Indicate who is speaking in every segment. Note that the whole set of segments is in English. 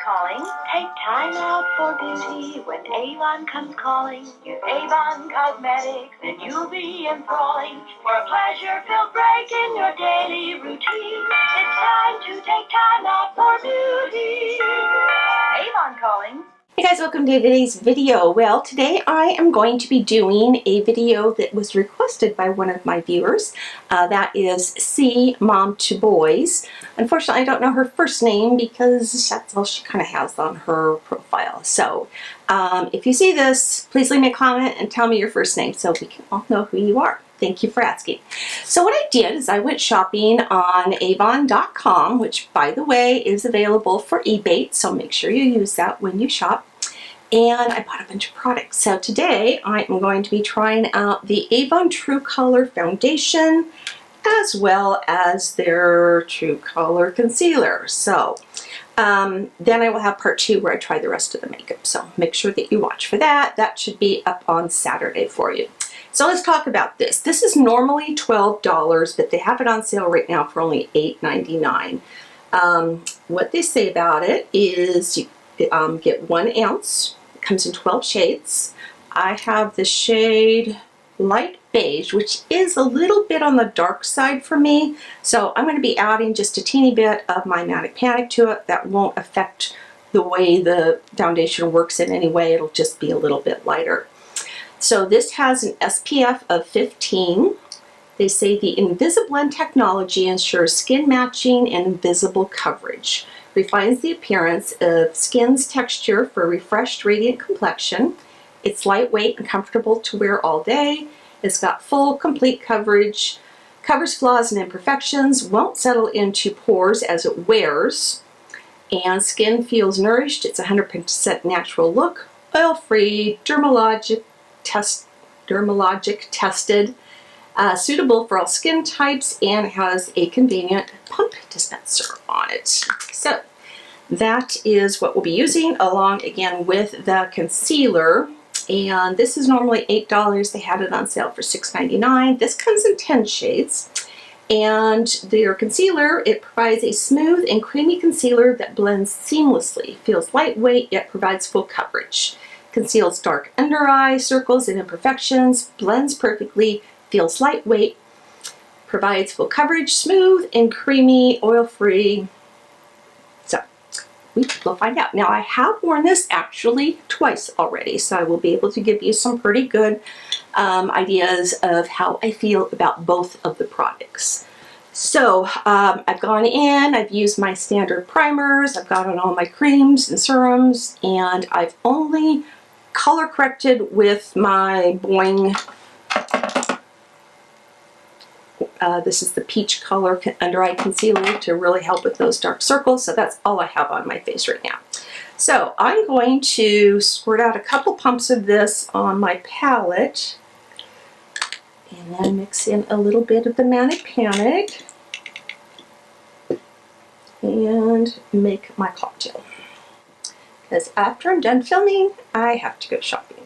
Speaker 1: calling. Take time out for beauty when Avon comes calling. Use Avon Cosmetics and you'll be enthralling. For a pleasure-filled break in your daily routine, it's time to take time out for beauty. Avon calling.
Speaker 2: Hey guys, welcome to today's video. Well, today I am going to be doing a video that was requested by one of my viewers. That is C Mom to Boys. Unfortunately, I don't know her first name because that's all she kind of has on her profile. So if you see this, please leave me a comment and tell me your first name so we can all know who you are. Thank you for asking. So what I did is I went shopping on Avon.com, which by the way is available for eBates, so make sure you use that when you shop. And I bought a bunch of products. So today I am going to be trying out the Avon True Color Foundation as well as their True Color Concealer. So then I will have part 2 where I try the rest of the makeup. So make sure that you watch for that. That should be up on Saturday for you. So let's talk about this. This is normally $12, but they have it on sale right now for only $8.99. What they say about it is you get 1 ounce. It comes in 12 shades. I have the shade Light Beige, which is a little bit on the dark side for me. So I'm going to be adding just a teeny bit of my Manic Panic to it. That won't affect the way the foundation works in any way. It'll just be a little bit lighter. So this has an SPF of 15. They say the Invisiblend technology ensures skin matching and invisible coverage. Refines the appearance of skin's texture for a refreshed, radiant complexion. It's lightweight and comfortable to wear all day. It's got full, complete coverage, covers flaws and imperfections, won't settle into pores as it wears, and skin feels nourished. It's 100% natural look, oil-free, dermalogic tested, suitable for all skin types, and has a convenient pump dispenser on it. So that is what we'll be using along again with the concealer. And this is normally $8. They had it on sale for $6.99. This comes in 10 shades. And their concealer, it provides a smooth and creamy concealer that blends seamlessly, feels lightweight, yet provides full coverage. Conceals dark under eye circles and imperfections, blends perfectly, feels lightweight, provides full coverage, smooth and creamy, oil-free. So we'll find out. Now I have worn this actually twice already, so I will be able to give you some pretty good ideas of how I feel about both of the products. So I've gone in, I've used my standard primers, I've got on all my creams and serums, and I've only color corrected with my Boing. This is the peach color under eye concealer to really help with those dark circles. So that's all I have on my face right now. So I'm going to squirt out a couple pumps of this on my palette and then mix in a little bit of the Manic Panic and make my cocktail. Because after I'm done filming, I have to go shopping.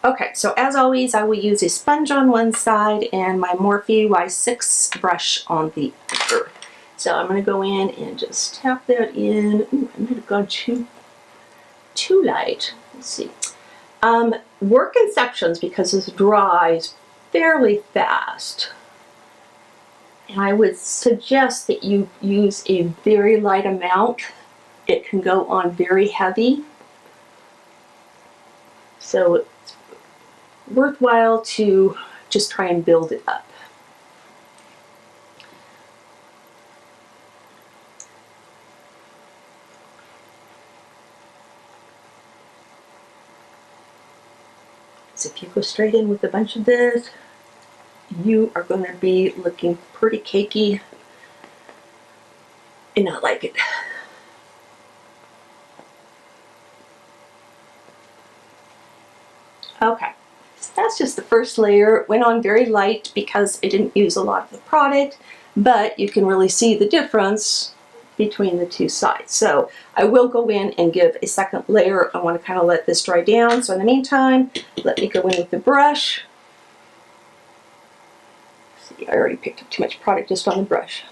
Speaker 2: Okay, so as always, I will use a sponge on one side and my Morphe Y6 brush on the other. So I'm going to go in and just tap that in. Ooh, I might have gone too light. Let's see. Work in sections because this dries fairly fast. And I would suggest that you use a very light amount. It can go on very heavy, so it's worthwhile to just try and build it up. So if you go straight in with a bunch of this, you are going to be looking pretty cakey and not like it. Okay, so that's just the first layer. It went on very light because I didn't use a lot of the product, but you can really see the difference between the two sides. So I will go in and give a second layer. I want to kind of let this dry down. So in the meantime, let me go in with the brush. See, I already picked up too much product just on the brush.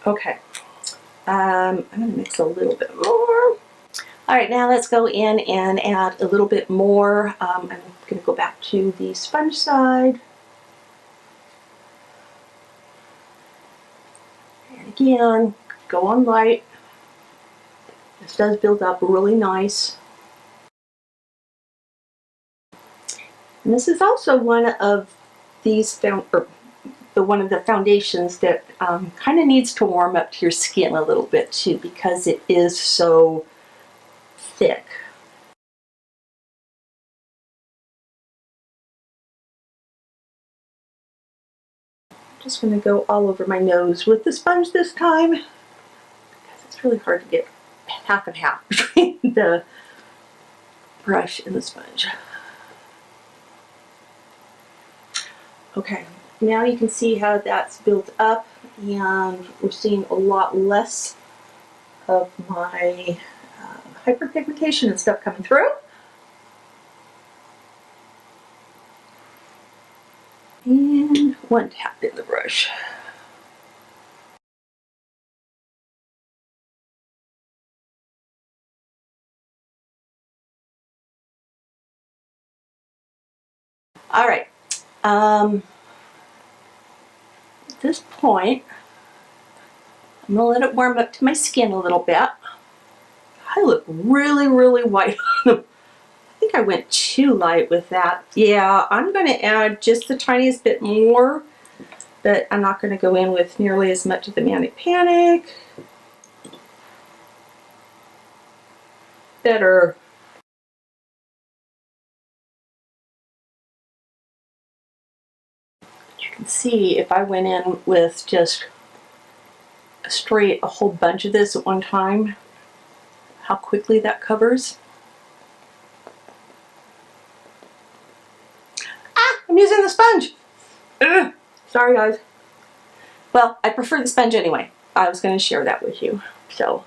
Speaker 2: Okay, I'm going to mix a little bit more. All right, now let's go in and add a little bit more. I'm going to go back to the sponge side. And again, go on light. This does build up really nice. And this is also one of these one of the foundations that kind of needs to warm up to your skin a little bit too, because it is so thick. I'm just going to go all over my nose with the sponge this time, because it's really hard to get half and half between the brush and the sponge. Okay, now you can see how that's built up, and we're seeing a lot less of my hyperpigmentation and stuff coming through. And 1 tap in the brush. All right. At this point, I'm gonna let it warm up to my skin a little bit. I look really, really white on them. I think I went too light with that. Yeah, I'm gonna add just the tiniest bit more, but I'm not gonna go in with nearly as much of the Manic Panic. Better. You can see if I went in with just a whole bunch of this at one time, how quickly that covers. Ah, I'm using the sponge. Ugh. Sorry guys. Well, I prefer the sponge anyway. I was going to share that with you. So,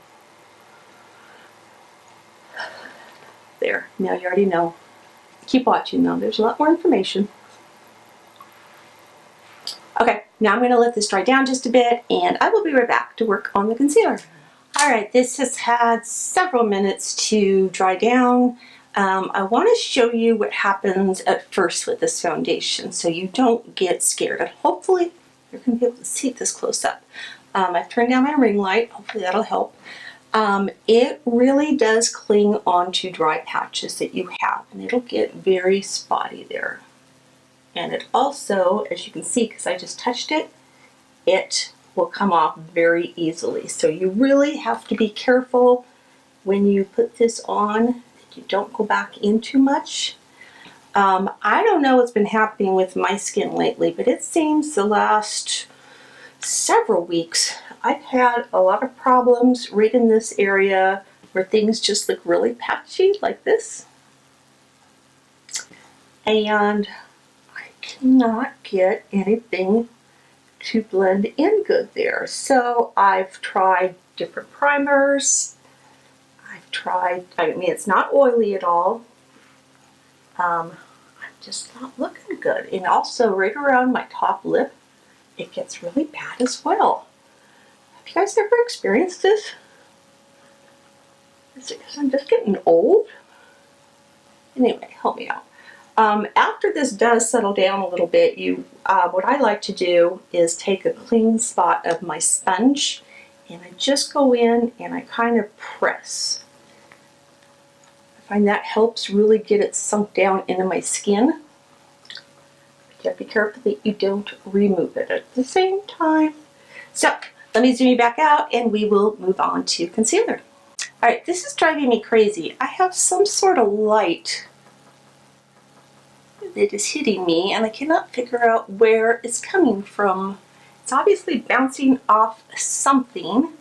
Speaker 2: there. Now you already know. Keep watching though. There's a lot more information. Okay, now I'm going to let this dry down just a bit, and I will be right back to work on the concealer. Alright, this has had several minutes to dry down. I want to show you what happens at first with this foundation so you don't get scared, and hopefully you're going to be able to see this close up. I've turned down my ring light, hopefully that'll help. It really does cling onto dry patches that you have, and it'll get very spotty there. And it also, as you can see, because I just touched it, it will come off very easily. So you really have to be careful when you put this on that you don't go back in too much. I don't know what's been happening with my skin lately, but it seems the last several weeks I've had a lot of problems right in this area where things just look really patchy like this. And I cannot get anything to blend in good there. So I've tried different primers. I mean, it's not oily at all. I'm just not looking good. And also right around my top lip, it gets really bad as well. Have you guys ever experienced this? Is it because I'm just getting old? Anyway, help me out. After this does settle down a little bit, what I like to do is take a clean spot of my sponge and I just go in and I kind of press. I find that helps really get it sunk down into my skin. But you have to be careful that you don't remove it at the same time. So let me zoom you back out and we will move on to concealer. Alright, this is driving me crazy. I have some sort of light that is hitting me and I cannot figure out where it's coming from. It's obviously bouncing off something.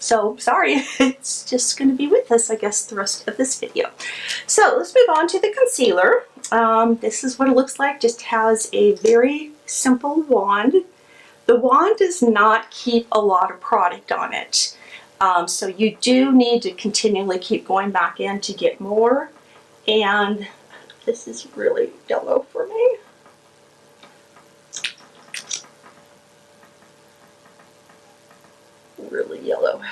Speaker 2: So sorry, it's just going to be with us, I guess, the rest of this video. So let's move on to the concealer. This is what it looks like. Just has a very simple wand. The wand does not keep a lot of product on it. So you do need to continually keep going back in to get more. And this is really yellow for me. yellow.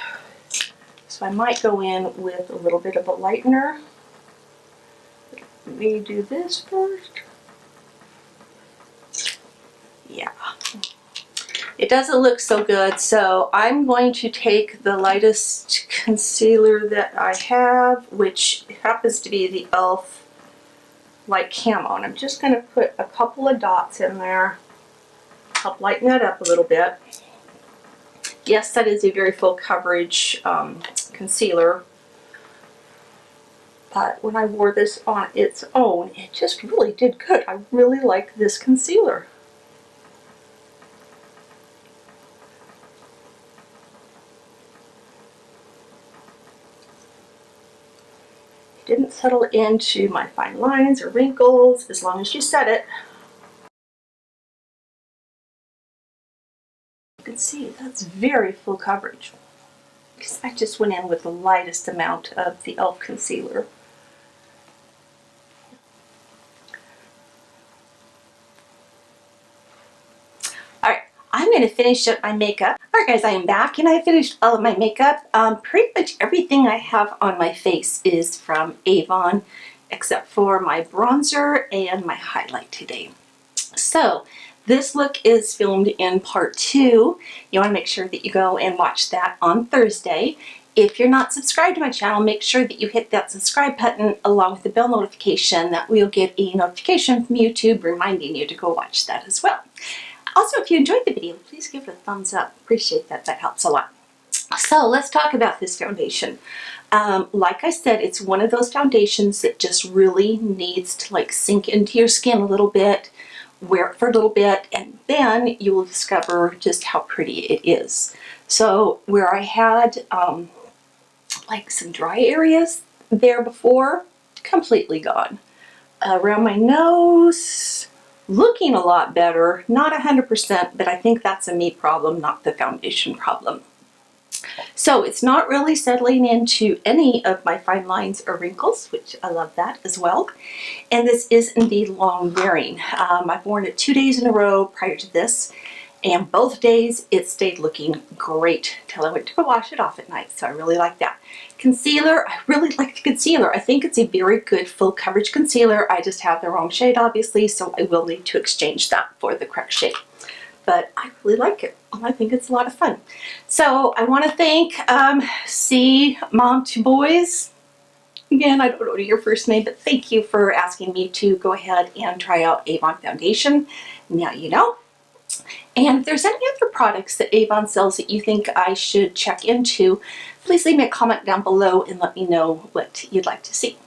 Speaker 2: So I might go in with a little bit of a lightener. Let me do this first. Yeah. It doesn't look so good, so I'm going to take the lightest concealer that I have, which happens to be the e.l.f. Light Camo. And I'm just going to put a couple of dots in there, help lighten that up a little bit. Yes, that is a very full coverage concealer, but when I wore this on its own, it just really did good. I really like this concealer. Didn't settle into my fine lines or wrinkles as long as you set it. You can see that's very full coverage because I just went in with the lightest amount of the e.l.f. concealer. Alright, I'm going to finish up my makeup. Alright guys, I am back and I finished all of my makeup. Pretty much everything I have on my face is from Avon except for my bronzer and my highlight today. So this look is filmed in part 2. You want to make sure that you go and watch that on Thursday. If you're not subscribed to my channel, make sure that you hit that subscribe button along with the bell notification. That will get a notification from YouTube reminding you to go watch that as well. Also, if you enjoyed the video, please give it a thumbs up. Appreciate that. That helps a lot. So let's talk about this foundation. Like I said, it's one of those foundations that just really needs to like sink into your skin a little bit, wear it for a little bit, and then you will discover just how pretty it is. So where I had like some dry areas there before, completely gone. Around my nose, looking a lot better, not 100%, but I think that's a me problem, not the foundation problem. So it's not really settling into any of my fine lines or wrinkles, which I love that as well. And this is indeed long wearing. I've worn it 2 days in a row prior to this, and both days it stayed looking great till I went to go wash it off at night. So I really like that. Concealer, I really like the concealer. I think it's a very good full coverage concealer. I just have the wrong shade obviously, so I will need to exchange that for the correct shade. But I really like it. I think it's a lot of fun. So I want to thank C Mom to Boys. Again, I don't know your first name, but thank you for asking me to go ahead and try out Avon foundation. Now you know. And if there's any other products that Avon sells that you think I should check into, please leave me a comment down below and let me know what you'd like to see.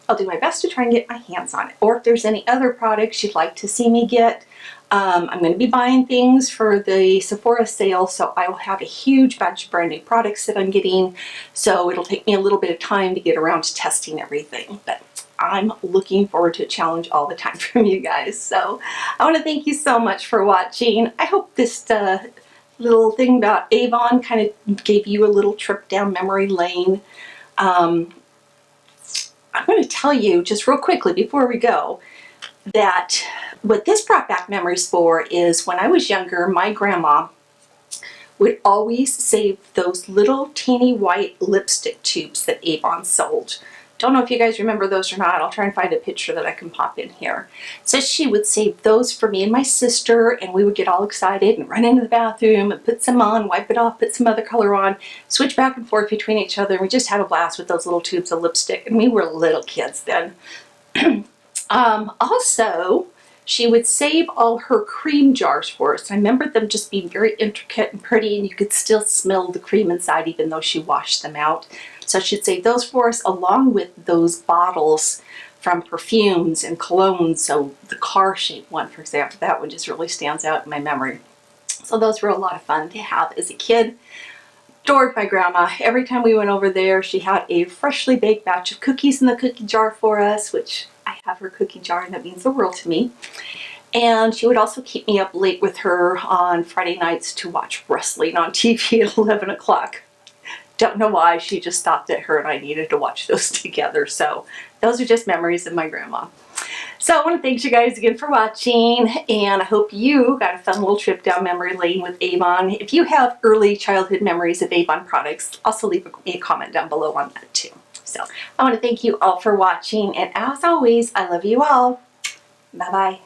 Speaker 2: I'll do my best to try and get my hands on it. Or if there's any other products you'd like to see me get, I'm going to be buying things for the Sephora sale, so I will have a huge bunch of brand new products that I'm getting. So it'll take me a little bit of time to get around to testing everything. But I'm looking forward to a challenge all the time from you guys. So I want to thank you so much for watching. I hope this little thing about Avon kind of gave you a little trip down memory lane. I'm going to tell you just real quickly before we go that what this brought back memories for is when I was younger, my grandma would always save those little teeny white lipstick tubes that Avon sold. Don't know if you guys remember those or not. I'll try and find a picture that I can pop in here. So she would save those for me and my sister, and we would get all excited and run into the bathroom and put some on, wipe it off, put some other color on, switch back and forth between each other. And we just had a blast with those little tubes of lipstick, and we were little kids then. Also, she would save all her cream jars for us. I remember them just being very intricate and pretty, and you could still smell the cream inside even though she washed them out. So she'd save those for us along with those bottles from perfumes and colognes. So the car-shaped one, for example, that one just really stands out in my memory. So those were a lot of fun to have as a kid. Adored my grandma. Every time we went over there, she had a freshly baked batch of cookies in the cookie jar for us, which I have her cookie jar and that means the world to me. And she would also keep me up late with her on Friday nights to watch wrestling on TV at 11 o'clock. Don't know why, she just thought that her and I needed to watch those together. So those are just memories of my grandma. So I want to thank you guys again for watching, and I hope you got a fun little trip down memory lane with Avon. If you have early childhood memories of Avon products, also leave a comment down below on that too. So I want to thank you all for watching, and as always, I love you all. Bye-bye.